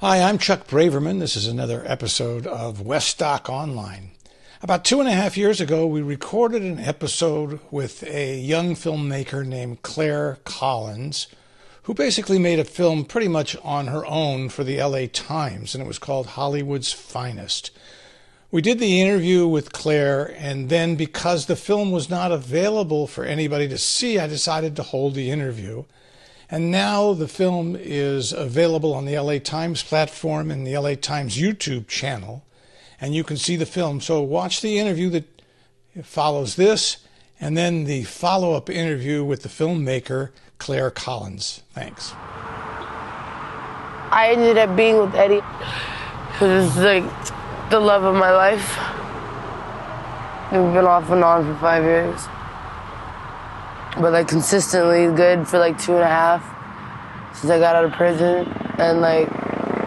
Hi, I'm Chuck Braverman. This is another episode of Westdoc Online. About 2.5 years ago, we recorded an episode with a young filmmaker named Claire Collins, who basically made a film pretty much on her own for the LA Times, and it was called Hollywood's Finest. We did the interview with Claire, and then because the film was not available for anybody to see, I decided to hold the interview. And now the film is available on the LA Times platform and the LA Times YouTube channel, and you can see the film. So watch the interview that follows this, and then the follow-up interview with the filmmaker, Claire Collins. Thanks. I ended up being with Eddie because it's like the love of my life. We've been off and on for 5 years. But like consistently good for like 2.5 since I got out of prison. And like,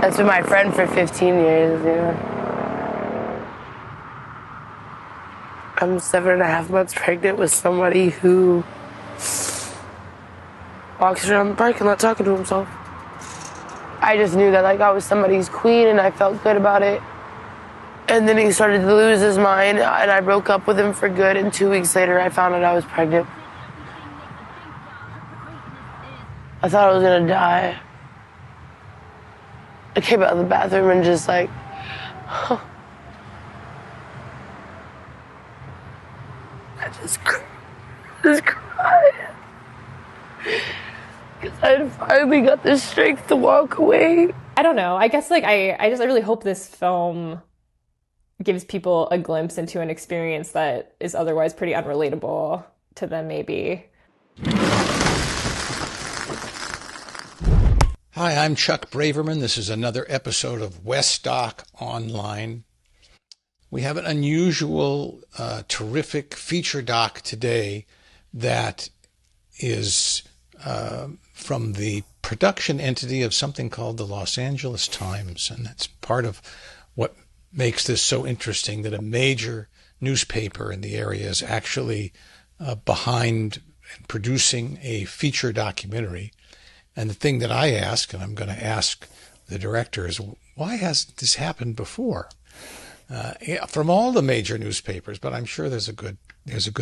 that's been my friend for 15 years, you know. I'm 7.5 months pregnant with somebody who walks around the parking lot talking to himself. I just knew that like I was somebody's queen and I felt good about it. And then he started to lose his mind and I broke up with him for good, and 2 weeks later I found out I was pregnant. I thought I was gonna die. I came out of the bathroom and just like, I just cried. Because I finally got the strength to walk away. I don't know. I guess like I really hope this film gives people a glimpse into an experience that is otherwise pretty unrelatable to them, maybe. Hi, I'm Chuck Braverman. This is another episode of Westdoc Online. We have an unusual, terrific feature doc today that is from the production entity of something called the Los Angeles Times. And that's part of what makes this so interesting, that a major newspaper in the area is actually behind producing a feature documentary. And the thing that I ask, and I'm going to ask the director, is why hasn't this happened before? From all the major newspapers, but I'm sure there's a good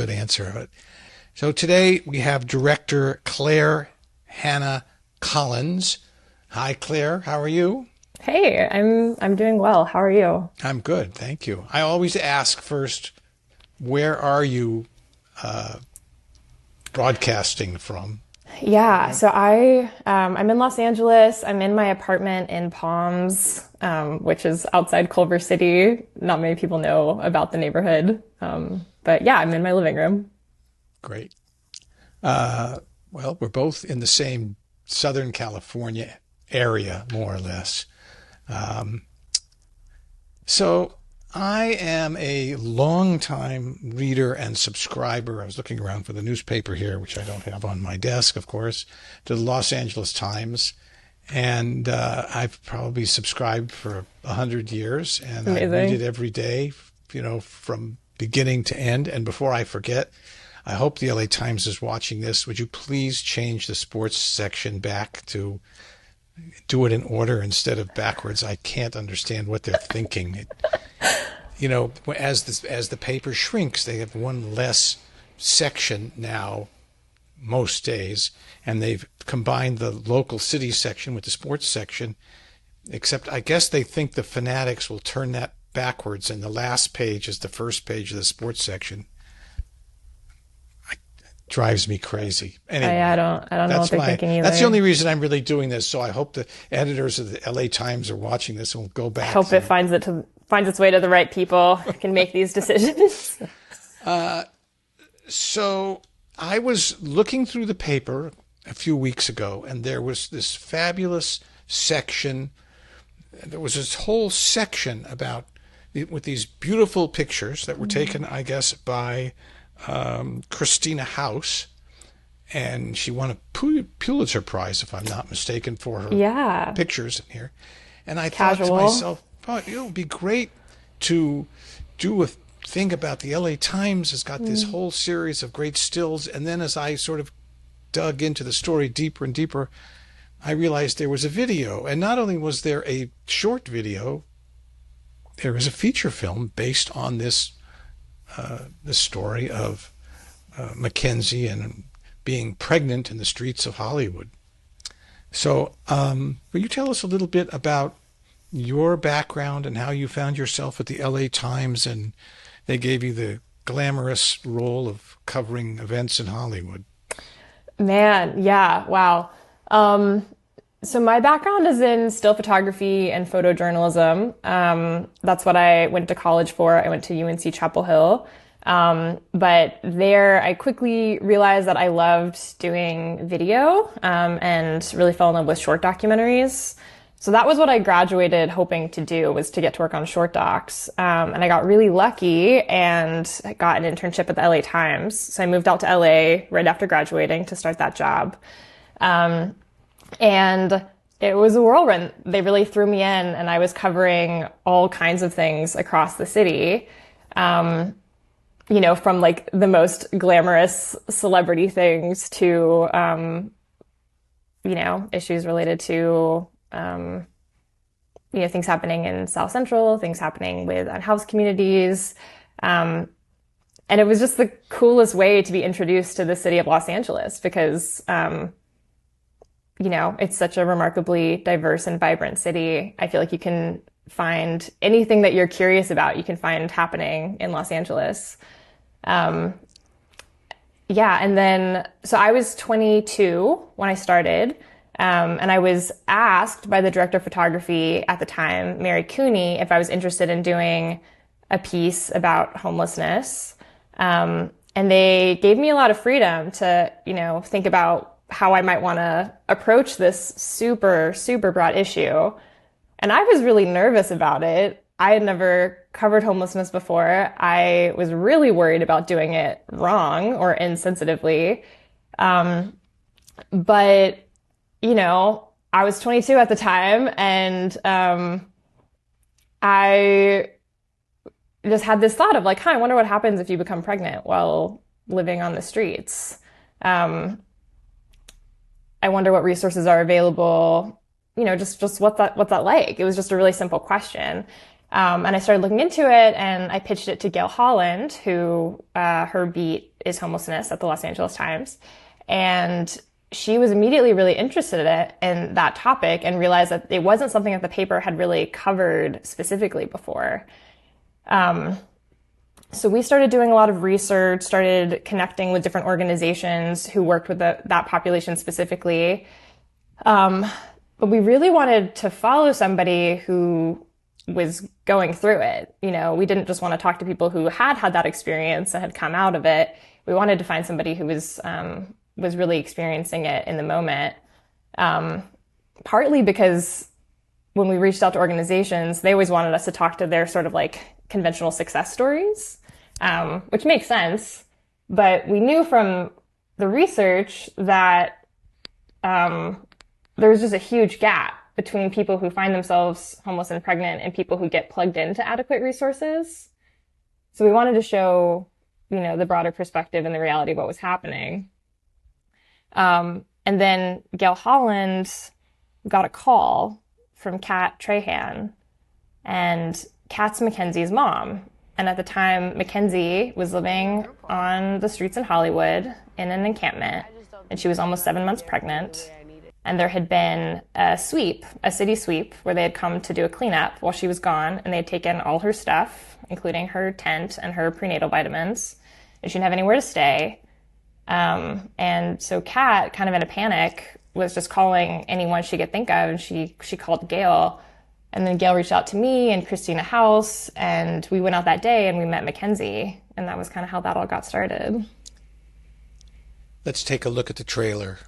answer. So today we have director Claire Hannah Collins. Hi, Claire. How are you? Hey, I'm doing well. How are you? I'm good, thank you. I always ask first, where are you broadcasting from? Yeah, so I'm in Los Angeles. I'm in my apartment in Palms, which is outside Culver City. Not many people know about the neighborhood. But yeah, I'm in my living room. Great. Well, we're both in the same Southern California area, more or less. So I am a longtime reader and subscriber. I was looking around for the newspaper here, which I don't have on my desk, of course, to the Los Angeles Times. And I've probably subscribed for 100 years, and amazing. I read it every day, you know, from beginning to end. And before I forget, I hope the LA Times is watching this. Would you please change the sports section back to do it in order instead of backwards? I can't understand what they're thinking. You know, as the paper shrinks, they have one less section now most days, and they've combined the local city section with the sports section, except I guess they think the fanatics will turn that backwards, and the last page is the first page of the sports section. Drives me crazy. Anyway, I don't know what they're thinking either. That's the only reason I'm really doing this. So I hope the editors of the LA Times are watching this and will go back. I hope it finds its way to the right people who can make these decisions. So I was looking through the paper a few weeks ago, and there was this fabulous section. There was this whole section about with these beautiful pictures that were taken, I guess, by Christina House, and she won a Pulitzer Prize, if I'm not mistaken, for her pictures in here. And I thought to myself, oh, it would be great to do a thing about the LA Times. Has got this whole series of great stills, and then as I sort of dug into the story deeper and deeper, I realized there was a video. And not only was there a short video, there is a feature film based on this story of Mackenzie and being pregnant in the streets of Hollywood. So will you tell us a little bit about your background and how you found yourself at the LA Times and they gave you the glamorous role of covering events in Hollywood? Man, yeah, wow. So my background is in still photography and photojournalism. That's what I went to college for. I went to UNC Chapel Hill. But there I quickly realized that I loved doing video, and really fell in love with short documentaries. So that was what I graduated hoping to do, was to get to work on short docs. And I got really lucky and I got an internship at the LA Times. So I moved out to LA right after graduating to start that job. And it was a whirlwind. They really threw me in and I was covering all kinds of things across the city. You know, from like the most glamorous celebrity things to, you know, issues related to, you know, things happening in South Central, things happening with unhoused communities. And it was just the coolest way to be introduced to the city of Los Angeles because, you know, it's such a remarkably diverse and vibrant city. I feel like you can find anything that you're curious about, you can find happening in Los Angeles. Yeah. And then, so I was 22 when I started. And I was asked by the director of photography at the time, Mary Cooney, if I was interested in doing a piece about homelessness. And they gave me a lot of freedom to, you know, think about how I might want to approach this super, super broad issue. And I was really nervous about it. I had never covered homelessness before. I was really worried about doing it wrong or insensitively. But you know, I was 22 at the time and, I just had this thought of like, I wonder what happens if you become pregnant while living on the streets. I wonder what resources are available, you know, just what's that like? It was just a really simple question. And I started looking into it and I pitched it to Gail Holland, who, her beat is homelessness at the Los Angeles Times. And she was immediately really interested in that topic and realized that it wasn't something that the paper had really covered specifically before. So we started doing a lot of research, started connecting with different organizations who worked with that population specifically. But we really wanted to follow somebody who was going through it. You know, we didn't just want to talk to people who had that experience and had come out of it. We wanted to find somebody who was really experiencing it in the moment. Partly because when we reached out to organizations, they always wanted us to talk to their sort of like conventional success stories, which makes sense. But we knew from the research that there was just a huge gap between people who find themselves homeless and pregnant and people who get plugged into adequate resources. So we wanted to show, you know, the broader perspective and the reality of what was happening. And then Gail Holland got a call from Kat Trahan, and Kat's Mackenzie's mom. And at the time, Mackenzie was living on the streets in Hollywood in an encampment, and she was almost 7 months pregnant. And there had been a city sweep, where they had come to do a cleanup while she was gone, and they had taken all her stuff, including her tent and her prenatal vitamins, and she didn't have anywhere to stay. And so Kat, kind of in a panic, was just calling anyone she could think of, and she called Gail. And then Gail reached out to me and Christina House, and we went out that day and we met Mackenzie, and that was kind of how that all got started. Let's take a look at the trailer.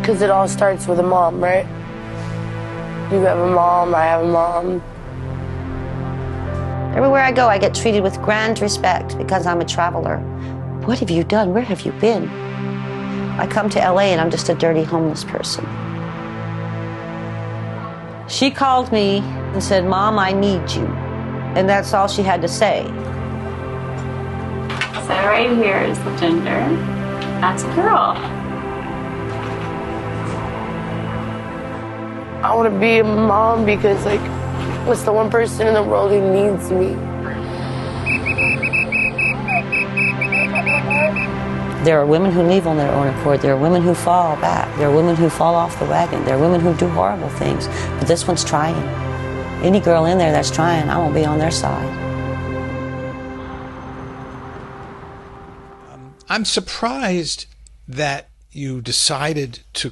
Because it all starts with a mom, right? You have a mom, I have a mom. Everywhere I go, I get treated with grand respect because I'm a traveler. What have you done? Where have you been? I come to LA and I'm just a dirty homeless person. She called me and said, "Mom, I need you." And that's all she had to say. So right here is the gender. That's a girl. I want to be a mom because, like, it's the one person in the world who needs me. There are women who leave on their own accord. There are women who fall back. There are women who fall off the wagon. There are women who do horrible things. But this one's trying. Any girl in there that's trying, I won't be on their side. I'm surprised that you decided to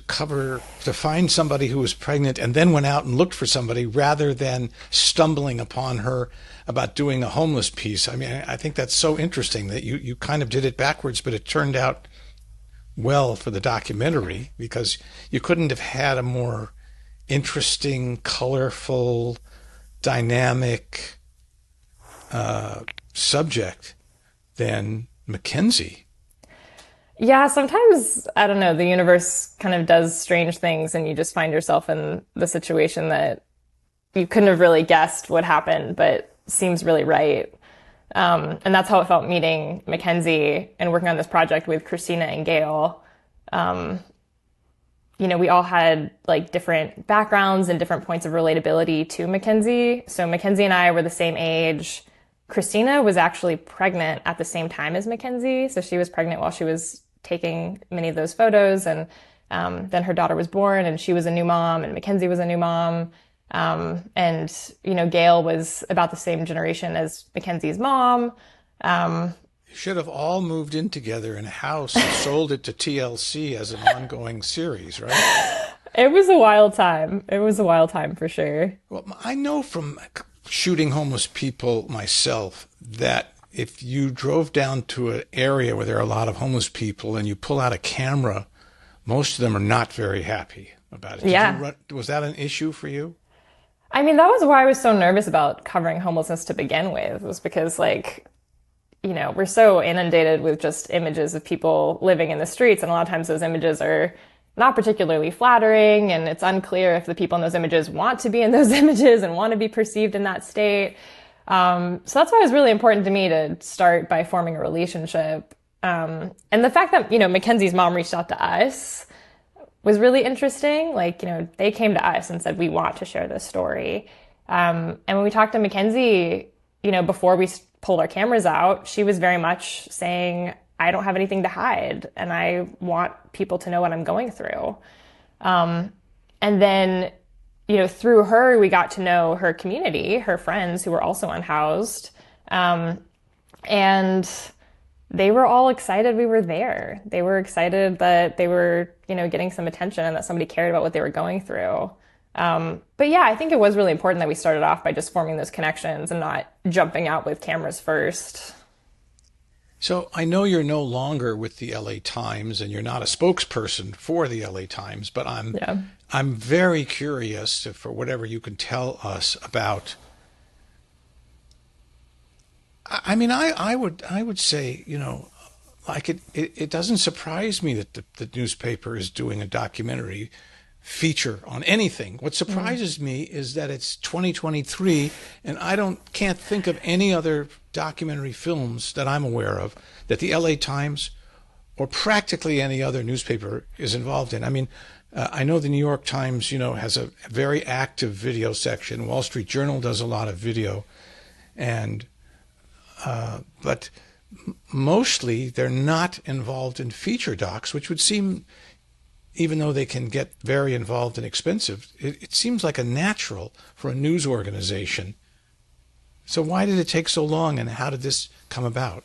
find somebody who was pregnant and then went out and looked for somebody rather than stumbling upon her about doing a homeless piece. I mean, I think that's so interesting that you kind of did it backwards, but it turned out well for the documentary because you couldn't have had a more interesting, colorful, dynamic subject than Mackenzie. Yeah, sometimes, I don't know, the universe kind of does strange things and you just find yourself in the situation that you couldn't have really guessed would happen, but seems really right. And that's how it felt meeting Mackenzie and working on this project with Christina and Gail. You know, we all had like different backgrounds and different points of relatability to Mackenzie. So Mackenzie and I were the same age. Christina was actually pregnant at the same time as Mackenzie. So she was pregnant while she was taking many of those photos. And then her daughter was born and she was a new mom and Mackenzie was a new mom. And, you know, Gail was about the same generation as Mackenzie's mom. You should have all moved in together in a house and sold it to TLC as an ongoing series, right? It was a wild time. It was a wild time for sure. Well, I know from shooting homeless people myself that if you drove down to an area where there are a lot of homeless people and you pull out a camera, most of them are not very happy about it. Yeah. Was that an issue for you? I mean, that was why I was so nervous about covering homelessness to begin with, was because, like, you know, we're so inundated with just images of people living in the streets. And a lot of times those images are not particularly flattering. And it's unclear if the people in those images want to be in those images and want to be perceived in that state. So that's why it was really important to me to start by forming a relationship. And the fact that, you know, Mackenzie's mom reached out to us was really interesting. Like, you know, they came to us and said, we want to share this story. And when we talked to Mackenzie, you know, before we pulled our cameras out, she was very much saying, I don't have anything to hide and I want people to know what I'm going through. And then, you know, through her, we got to know her community, her friends who were also unhoused. And they were all excited we were there. They were excited that they were, you know, getting some attention and that somebody cared about what they were going through. But yeah, I think it was really important that we started off by just forming those connections and not jumping out with cameras first. So I know you're no longer with the LA Times and you're not a spokesperson for the LA Times, but I'm very curious for whatever you can tell us about. I mean, I would say, you know, like it doesn't surprise me that the newspaper is doing a documentary feature on anything. What surprises me is that it's 2023 and can't think of any other documentary films that I'm aware of that the LA Times or practically any other newspaper is involved in. I mean, I know the New York Times, you know, has a very active video section. Wall Street Journal does a lot of video, and but mostly they're not involved in feature docs, which would seem, even though they can get very involved and expensive, it seems like a natural for a news organization. So why did it take so long and how did this come about?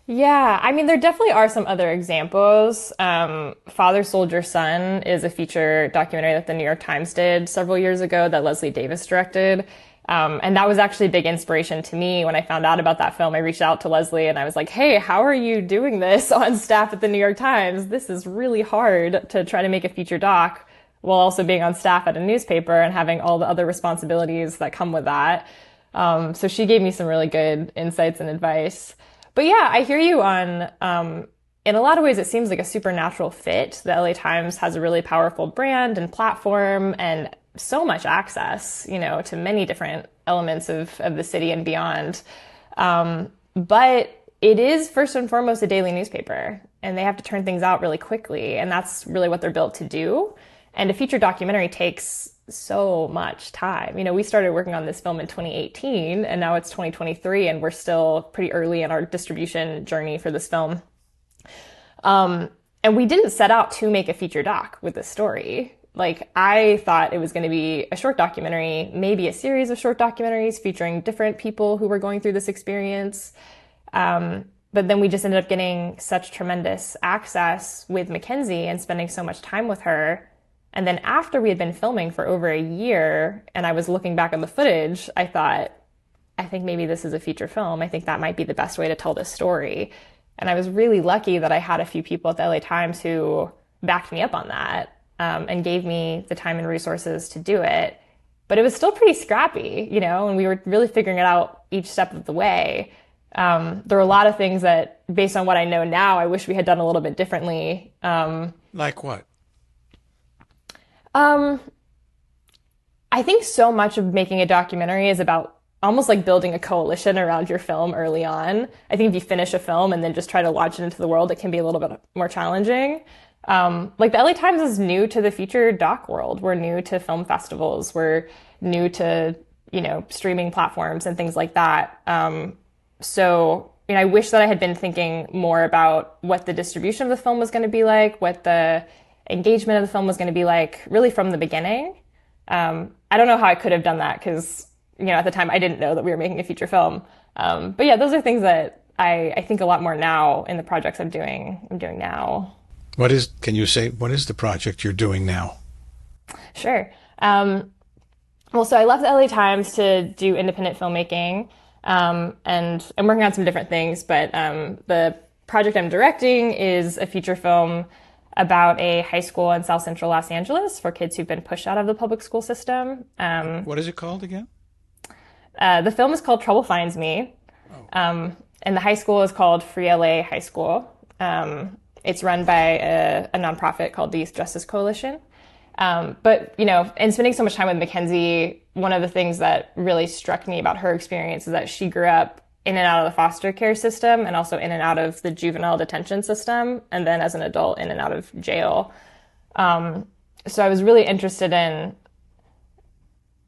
Yeah, I mean, there definitely are some other examples. Father Soldier Son is a feature documentary that the New York Times did several years ago that Leslie Davis directed. And that was actually a big inspiration to me. When I found out about that film, I reached out to Leslie and I was like, hey, how are you doing this on staff at the New York Times? This is really hard to try to make a feature doc while also being on staff at a newspaper and having all the other responsibilities that come with that. So she gave me some really good insights and advice. But yeah, I hear you on, in a lot of ways, it seems like a supernatural fit. The LA Times has a really powerful brand and platform and so much access, you know, to many different elements of the city and beyond. But it is first and foremost a daily newspaper and they have to turn things out really quickly. And that's really what they're built to do. And a feature documentary takes so much time. We started working on this film in 2018 and now it's 2023 and we're still pretty early in our distribution journey for this film. And we didn't set out to make a feature doc with this story. Like, I thought it was going to be a short documentary, maybe a series of short documentaries featuring different people who were going through this experience. But then we just ended up getting such tremendous access with Mackenzie and spending so much time with her. And then after we had been filming for over a year and I was looking back on the footage, I thought, I think maybe this is a feature film. I think that might be the best way to tell this story. And I was really lucky that I had a few people at the LA Times who backed me up on that, and gave me the time and resources to do it. But it was still pretty scrappy, and we were really figuring it out each step of the way. There were a lot of things that, based on what I know now, I wish we had done a little bit differently. Like what? I think so much of making a documentary is about almost like building a coalition around your film early on. I think if you finish a film and then just try to launch it into the world, it can be a little bit more challenging. Like the LA Times is new to the feature doc world. We're new to film festivals. We're new to, streaming platforms and things like that. So, I wish that I had been thinking more about what the distribution of the film was going to be like, what the engagement of the film was going to be like, really from the beginning. I don't know how I could have done that because, at the time I didn't know that we were making a feature film. But yeah, those are things that I think a lot more now in the projects I'm doing now. Can you say, what is the project you're doing now? Sure. Well, so I left the LA Times to do independent filmmaking, and I'm working on some different things, but the project I'm directing is a feature film about a high school in South Central Los Angeles for kids who've been pushed out of the public school system. What is it called again? The film is called Trouble Finds Me, and the high school is called Free LA High School. It's run by a nonprofit called the Youth Justice Coalition. But, in spending so much time with Mackenzie, one of the things that really struck me about her experience is that she grew up in and out of the foster care system and also in and out of the juvenile detention system, and then as an adult in and out of jail. So I was really interested in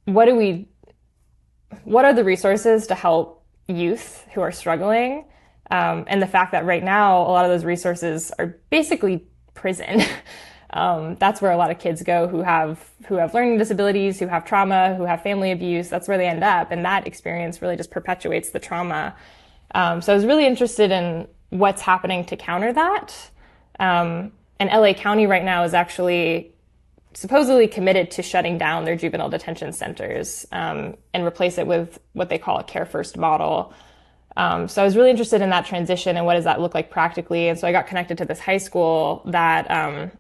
what are the resources to help youth who are struggling? And the fact that right now, a lot of those resources are basically prison. That's where a lot of kids go who have learning disabilities, who have trauma, who have family abuse. That's where they end up. And that experience really just perpetuates the trauma. So I was really interested in what's happening to counter that. And LA County right now is actually supposedly committed to shutting down their juvenile detention centers, and replace it with what they call a care first model. So I was really interested in that transition and what does that look like practically. And so I got connected to this high school that,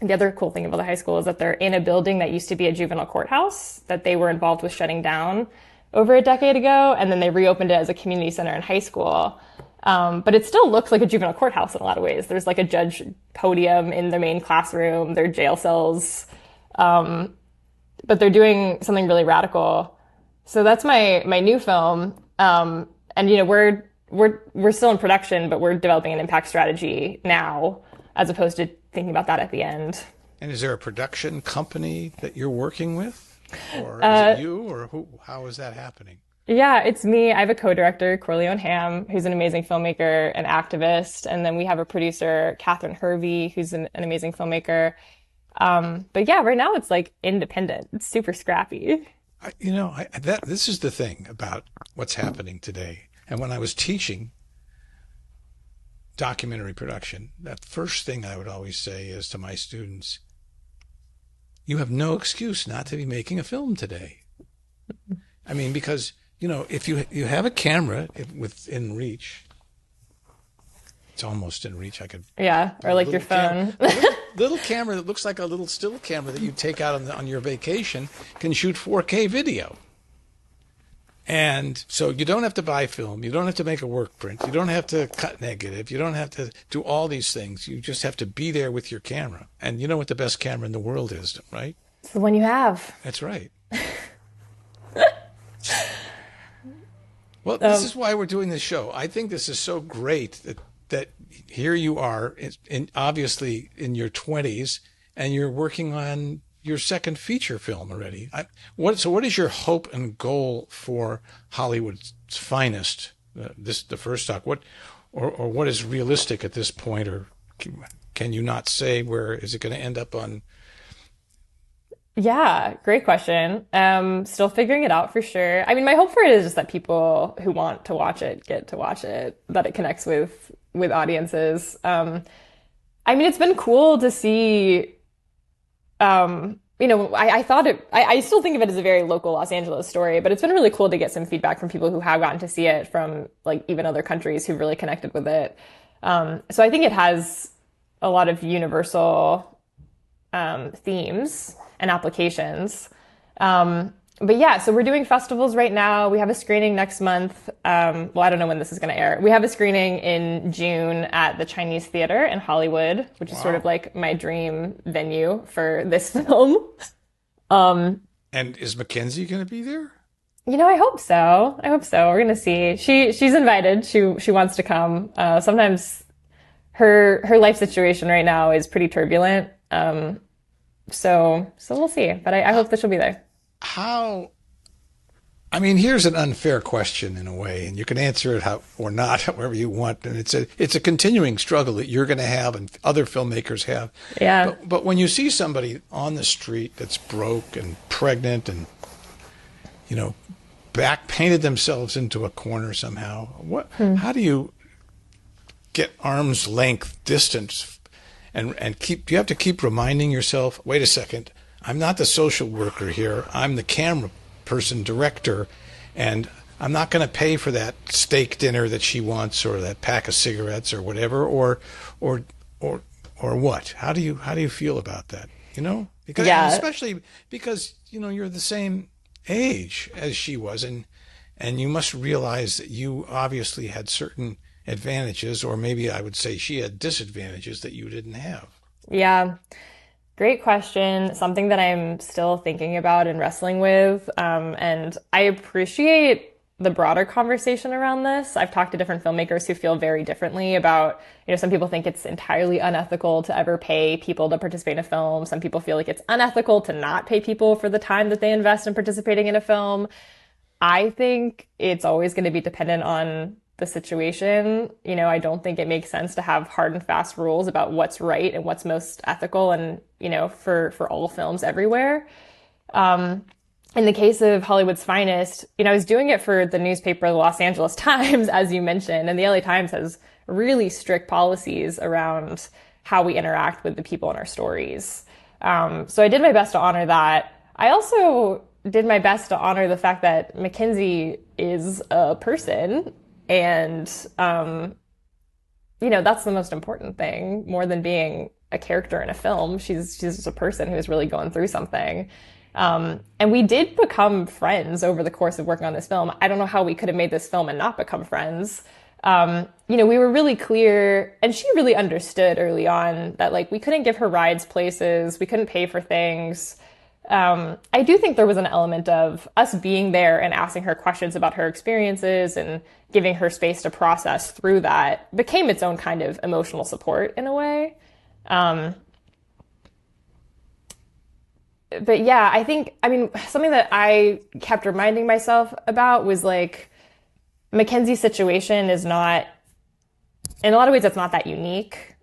the other cool thing about the high school is that they're in a building that used to be a juvenile courthouse that they were involved with shutting down over a decade ago. And then they reopened it as a community center in high school. But it still looks like a juvenile courthouse in a lot of ways. There's like a judge podium in the main classroom. There are jail cells. But they're doing something really radical. So that's my new film. And we're still in production, but we're developing an impact strategy now, as opposed to thinking about that at the end. And is there a production company that you're working with? Or is it you? Or who? How is that happening? Yeah, it's me. I have a co-director, Corleone Ham, who's an amazing filmmaker and activist. And then we have a producer, Catherine Hervey, who's an amazing filmmaker. But yeah, right now it's like independent. It's super scrappy. This is the thing about what's happening today. And when I was teaching documentary production, that first thing I would always say is to my students, you have no excuse not to be making a film today. I mean, because, if you have a camera within reach, it's almost in reach. Or like your phone. Little camera that looks like a little still camera that you take out on your vacation can shoot 4K video. And so you don't have to buy film. You don't have to make a work print. You don't have to cut negative. You don't have to do all these things. You just have to be there with your camera. And you know what the best camera in the world is, right? It's the one you have. That's right. Well, this is why we're doing this show. I think this is so great that here you are, obviously in your 20s, and you're working on your second feature film already. So what is your hope and goal for Hollywood's Finest? The first doc. Or what is realistic at this point, or can you not say where is it going to end up on? Yeah, great question. Still figuring it out for sure. I mean, my hope for it is just that people who want to watch it get to watch it, that it connects with audiences. I mean, it's been cool to see. I thought I still think of it as a very local Los Angeles story, but it's been really cool to get some feedback from people who have gotten to see it from like even other countries who've really connected with it. So I think it has a lot of universal themes and applications. But yeah, so we're doing festivals right now. We have a screening next month. Well, I don't know when this is going to air. We have a screening in June at the Chinese Theater in Hollywood, which is sort of like my dream venue for this film. And is Mackenzie going to be there? I hope so. We're going to see. She's invited. She wants to come. Sometimes her life situation right now is pretty turbulent. So we'll see. But I hope that she'll be there. Here's an unfair question in a way, and you can answer it or not, however you want. And it's a continuing struggle that you're going to have and other filmmakers have. Yeah. But when you see somebody on the street that's broke and pregnant and, back painted themselves into a corner somehow, how do you get arm's length distance and do you have to keep reminding yourself, wait a second, I'm not the social worker here. I'm the camera person, director, and I'm not going to pay for that steak dinner that she wants, or that pack of cigarettes, or whatever, or what? How do you feel about that? Because especially because you're the same age as she was, and you must realize that you obviously had certain advantages, or maybe I would say she had disadvantages that you didn't have. Yeah. Great question. Something that I'm still thinking about and wrestling with. And I appreciate the broader conversation around this. I've talked to different filmmakers who feel very differently about, some people think it's entirely unethical to ever pay people to participate in a film. Some people feel like it's unethical to not pay people for the time that they invest in participating in a film. I think it's always going to be dependent on the situation. I don't think it makes sense to have hard and fast rules about what's right and what's most ethical and, for all films everywhere. In the case of Hollywood's Finest, I was doing it for the newspaper, the Los Angeles Times, as you mentioned, and the LA Times has really strict policies around how we interact with the people in our stories. So I did my best to honor that. I also did my best to honor the fact that Mackenzie is a person. And, that's the most important thing, more than being a character in a film. She's just a person who is really going through something. And we did become friends over the course of working on this film. I don't know how we could have made this film and not become friends. We were really clear, and she really understood early on that, we couldn't give her rides places, we couldn't pay for things. I do think there was an element of us being there and asking her questions about her experiences and giving her space to process through that became its own kind of emotional support in a way. But yeah, I think, something that I kept reminding myself about was Mackenzie's situation is not, in a lot of ways, it's not that unique.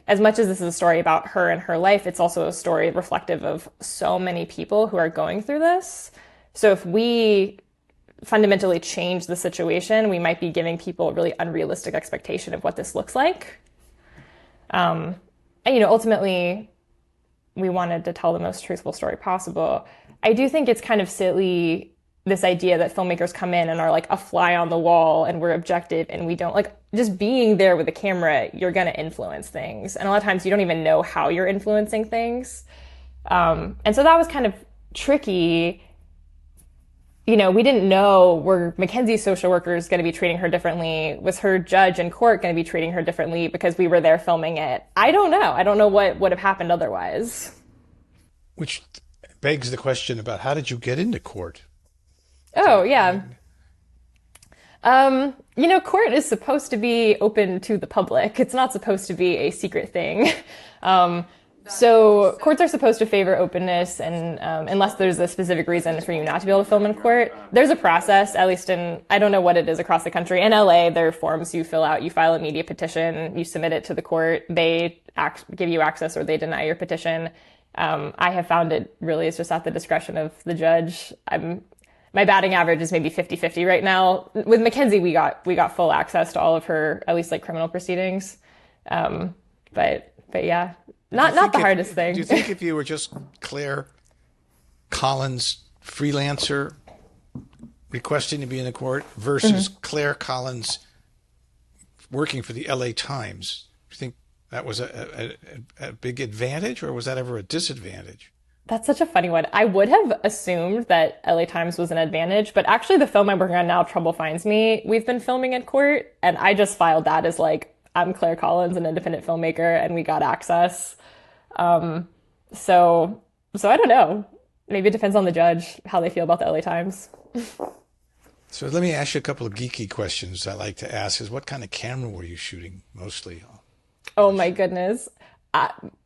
As much as this is a story about her and her life, it's also a story reflective of so many people who are going through this. So if we fundamentally change the situation, we might be giving people a really unrealistic expectation of what this looks like. And, ultimately, we wanted to tell the most truthful story possible. I do think it's kind of silly, this idea that filmmakers come in and are a fly on the wall and we're objective and we don't just being there with the camera, you're going to influence things. And a lot of times you don't even know how you're influencing things. And so that was kind of tricky. We didn't know, were Mackenzie's social workers going to be treating her differently? Was her judge in court going to be treating her differently because we were there filming it? I don't know. I don't know what would have happened otherwise. Which begs the question about, how did you get into court? Oh, yeah. Court is supposed to be open to the public. It's not supposed to be a secret thing. So courts are supposed to favor openness, and unless there's a specific reason for you not to be able to film in court, there's a process, at least I don't know what it is across the country. In LA, there are forms you fill out. You file a media petition, you submit it to the court. They give you access or they deny your petition. I have found it really is just at the discretion of the judge. My batting average is maybe 50-50 right now. With Mackenzie, we got full access to all of her, at least like criminal proceedings. But yeah. Not the hardest thing. Do you think if you were just Claire Collins, freelancer, requesting to be in the court versus Claire Collins working for the LA Times, do you think that was a big advantage, or was that ever a disadvantage? That's such a funny one. I would have assumed that LA Times was an advantage, but actually the film I'm working on now, Trouble Finds Me, we've been filming in court, and I just filed that as like, I'm Claire Collins, an independent filmmaker, and we got access. So I don't know. Maybe it depends on the judge, how they feel about the LA Times. So let me ask you a couple of geeky questions I like to ask is what kind of camera were you shooting mostly on? Oh my goodness.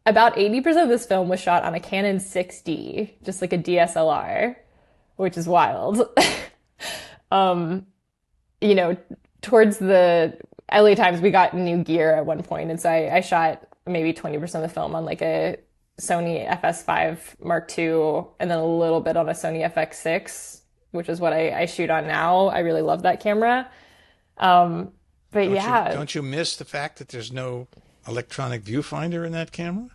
About 80% of this film was shot on a Canon 6D, just like a DSLR, which is wild. Towards the LA Times, we got new gear at one point, and so I shot maybe 20% of the film on like a Sony FS5 Mark II, and then a little bit on a Sony FX6, which is what I shoot on now. I really love that camera. Don't you miss the fact that there's no electronic viewfinder in that camera?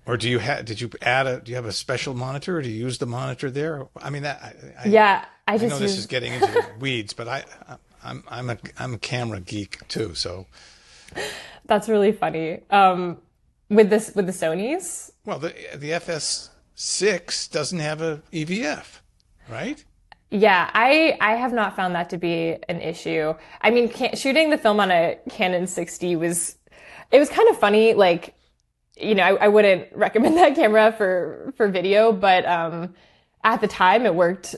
Or do you have a special monitor, or do you use the monitor there? I mean, I know this is getting into the weeds, but I'm a camera geek too, so. That's really funny. With the Sonys? Well, the FS6 doesn't have a EVF, right? Yeah, I have not found that to be an issue. I mean, shooting the film on a Canon 6D was kind of funny. Like, I wouldn't recommend that camera for video, but at the time it worked.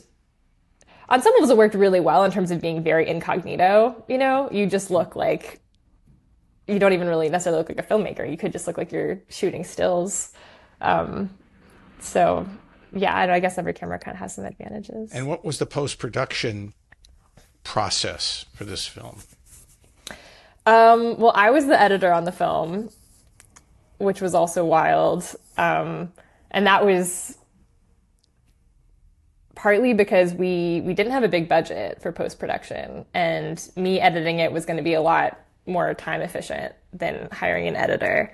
On some levels, it worked really well in terms of being very incognito. You just look like you don't even really necessarily look like a filmmaker. You could just look like you're shooting stills. So yeah, I guess every camera kind of has some advantages. And what was the post-production process for this film? Well, I was the editor on the film, which was also wild. And that was partly because we didn't have a big budget for post-production, and me editing it was going to be a lot more time efficient than hiring an editor.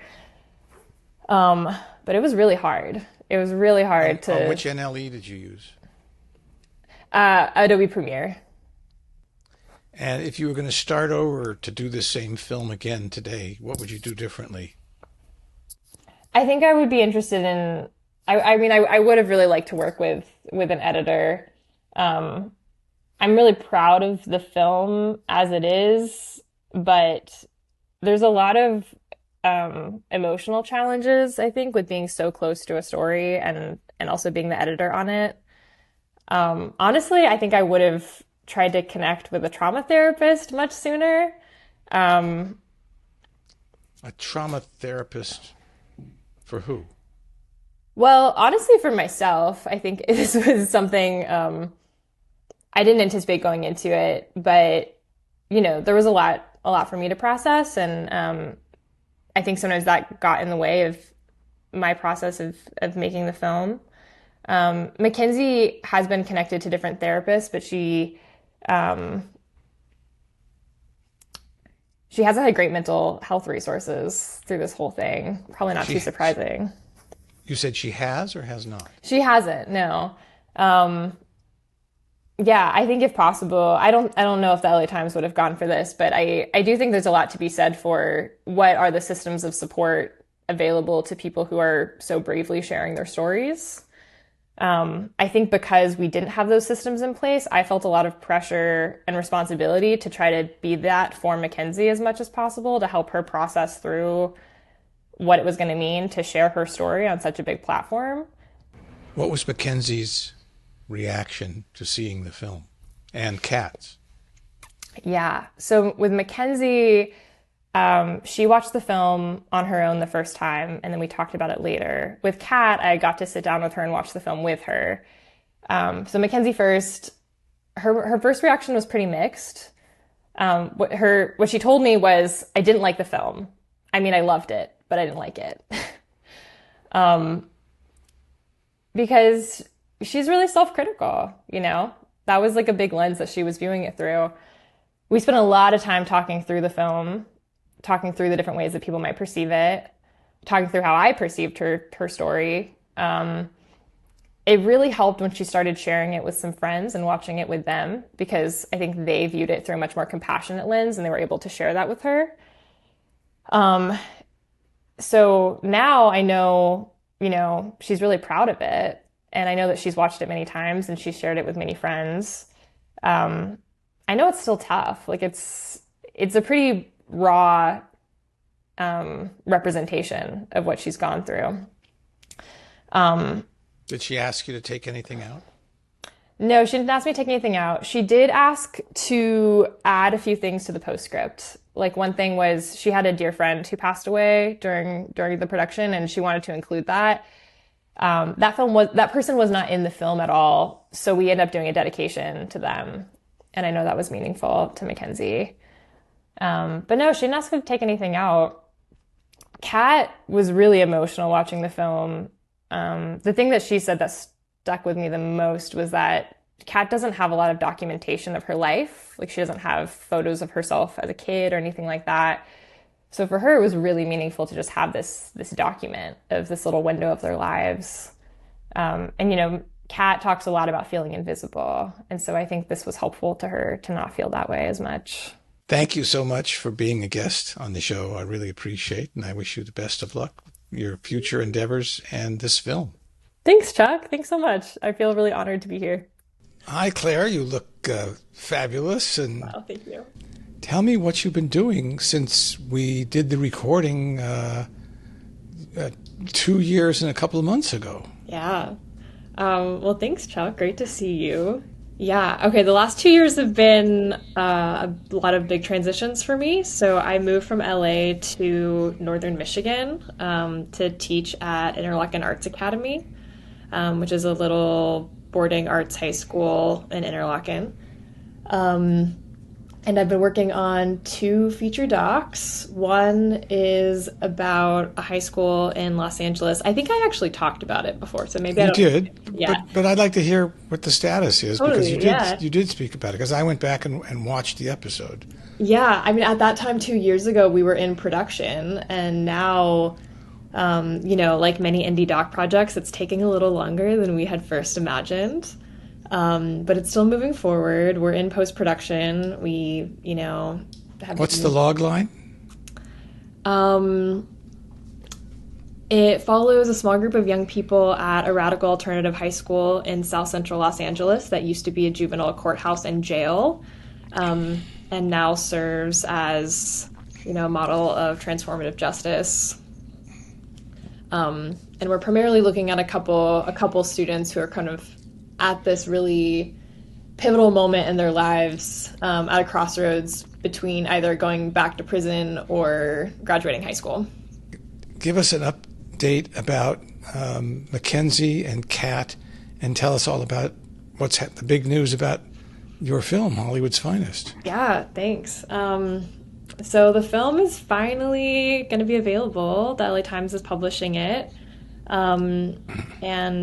But it was really hard. It was really hard to... which NLE did you use? Adobe Premiere. And if you were going to start over to do the same film again today, what would you do differently? I think I would be interested in... I would have really liked to work with an editor. I'm really proud of the film as it is, but there's a lot of emotional challenges, I think, with being so close to a story and also being the editor on it. Honestly, I think I would have tried to connect with a trauma therapist much sooner. A trauma therapist for who? Well, honestly, for myself, I think this was something I didn't anticipate going into it, but there was a lot for me to process, and I think sometimes that got in the way of my process of making the film. Mackenzie has been connected to different therapists, but she hasn't had great mental health resources through this whole thing. Probably not too surprising. You said she has or has not? She hasn't, no. Yeah, I think if possible, I don't know if the LA Times would have gone for this, but I do think there's a lot to be said for what are the systems of support available to people who are so bravely sharing their stories. I think because we didn't have those systems in place, I felt a lot of pressure and responsibility to try to be that for Mackenzie as much as possible, to help her process through what it was going to mean to share her story on such a big platform. What was Mackenzie's reaction to seeing the film and Kat's? Yeah. So with Mackenzie, She watched the film on her own the first time, and then we talked about it later. With Kat, I got to sit down with her and watch the film with her. So Mackenzie first, her first reaction was pretty mixed. What she told me was, I didn't like the film. I mean, I loved it, but I didn't like it. Because she's really self-critical, you know? That was like a big lens that she was viewing it through. We spent a lot of time talking through the film, talking through the different ways that people might perceive it, talking through how I perceived her story. It really helped when she started sharing it with some friends and watching it with them, because I think they viewed it through a much more compassionate lens and they were able to share that with her. So now I know, you know, she's really proud of it. And I know that she's watched it many times and she's shared it with many friends. I know it's still tough. Like it's a pretty raw representation of what she's gone through. Did she ask you to take anything out? No, she didn't ask me to take anything out. She did ask to add a few things to the postscript. Like one thing was she had a dear friend who passed away during the production, and she wanted to include that. That person was not in the film at all, so we ended up doing a dedication to them, and I know that was meaningful to Mackenzie. But no, she didn't ask me to take anything out. Kat was really emotional watching the film. The thing that she said that stuck with me the most was that Kat doesn't have a lot of documentation of her life. Like, she doesn't have photos of herself as a kid or anything like that. So for her, it was really meaningful to just have this document of this little window of their lives. And, you know, Kat talks a lot about feeling invisible. And so I think this was helpful to her to not feel that way as much. Thank you so much for being a guest on the show. I really appreciate it, and I wish you the best of luck with your future endeavors and this film. Thanks, Chuck. Thanks so much. I feel really honored to be here. Hi, Claire. You look fabulous. And wow, thank you. Tell me what you've been doing since we did the recording 2 years and a couple of months ago. Yeah. Well, thanks, Chuck. Great to see you. Yeah. Okay. The last 2 years have been a lot of big transitions for me. So I moved from LA to Northern Michigan to teach at Interlochen Arts Academy, which is a little boarding arts high school in Interlochen. And I've been working on 2 feature docs. One is about a high school in Los Angeles. I think I actually talked about it before, so maybe I don't. You did, yeah. But I'd like to hear what the status is, totally, because you did speak about it, because I went back and watched the episode. Yeah, I mean, at that time 2 years ago, we were in production, and now, you know, like many indie doc projects, it's taking a little longer than we had first imagined. But it's still moving forward. We're in post-production. We, you know, What's the log line? It follows a small group of young people at a radical alternative high school in South Central Los Angeles that used to be a juvenile courthouse and jail, and now serves as, you know, a model of transformative justice. And we're primarily looking at a couple students who are kind of at this really pivotal moment in their lives, at a crossroads between either going back to prison or graduating high school. Give us an update about Mackenzie and Kat, and tell us all about what's the big news about your film, Hollywood's Finest. Yeah, thanks. So the film is finally going to be available. The LA Times is publishing it. And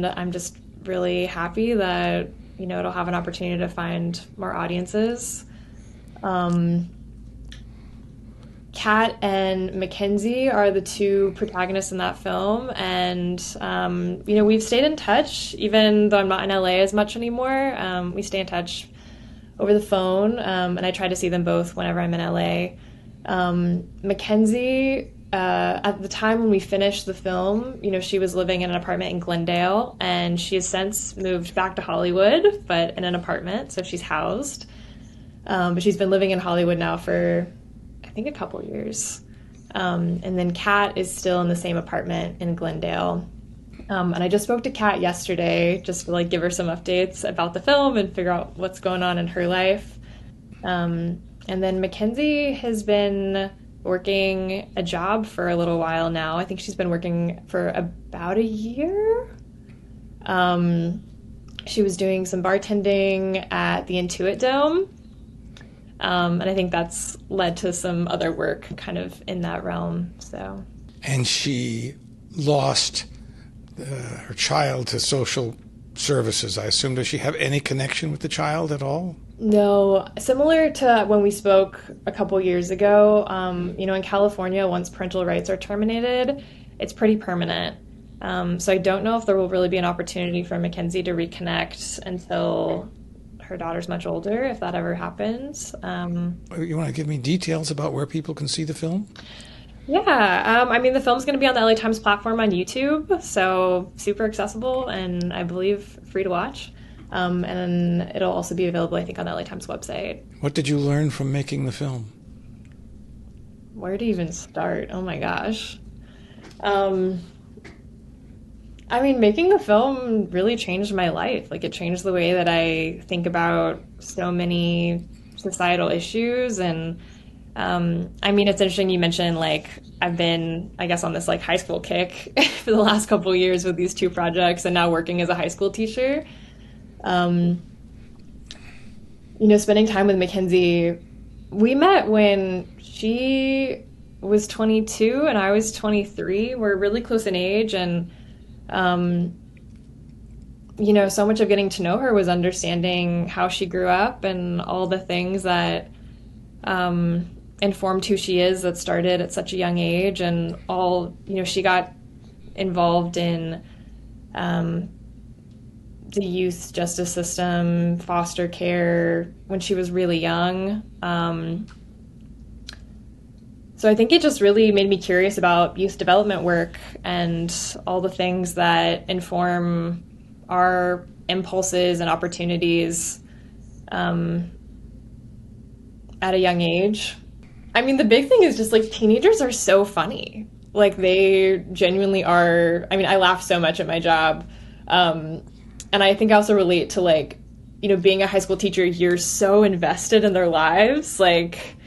I'm just really happy that, you know, it'll have an opportunity to find more audiences. Kat and Mackenzie are the 2 protagonists in that film, and you know, we've stayed in touch even though I'm not in LA as much anymore. We stay in touch over the phone, and I try to see them both whenever I'm in LA. Mackenzie, at the time when we finished the film, you know, she was living in an apartment in Glendale, and she has since moved back to Hollywood, but in an apartment, so she's housed. But she's been living in Hollywood now for, I think, a couple years. And then Kat is still in the same apartment in Glendale. And I just spoke to Kat yesterday just to, like, give her some updates about the film and figure out what's going on in her life. And then Mackenzie has been working a job for a little while now. I think she's been working for about a year. She was doing some bartending at the Intuit Dome. And I think that's led to some other work kind of in that realm. So. And she lost her child to social services, I assume. Does she have any connection with the child at all? No. Similar to when we spoke a couple years ago, in California, once parental rights are terminated, it's pretty permanent. So I don't know if there will really be an opportunity for Mackenzie to reconnect until her daughter's much older, if that ever happens. You want to give me details about where people can see the film? Yeah, the film's going to be on the LA Times platform on YouTube, so super accessible and I believe free to watch. And it'll also be available, I think, on the LA Times website. What did you learn from making the film? Where to even start? Oh my gosh. Making the film really changed my life. Like, it changed the way that I think about so many societal issues. And it's interesting you mentioned, like, I've been, I guess, on this like high school kick for the last couple of years with these two projects and now working as a high school teacher. Spending time with Mackenzie, we met when she was 22 and I was 23. We're really close in age, and so much of getting to know her was understanding how she grew up and all the things that informed who she is, that started at such a young age. And she got involved in the youth justice system, foster care, when she was really young. So I think it just really made me curious about youth development work and all the things that inform our impulses and opportunities at a young age. The big thing is just, like, teenagers are so funny. Like, they genuinely are. I laugh so much at my job. And I think I also relate to, like, being a high school teacher, you're so invested in their lives. Like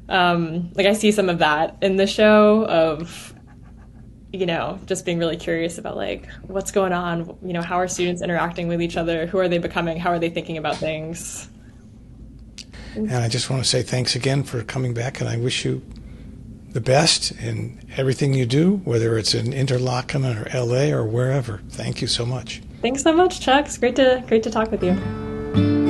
I see some of that in the show of, just being really curious about, like, what's going on, how are students interacting with each other? Who are they becoming? How are they thinking about things? And I just want to say thanks again for coming back, and I wish you the best in everything you do, whether it's in Interlaken or LA or wherever. Thank you so much. Thanks so much, Chuck. It's great to talk with you.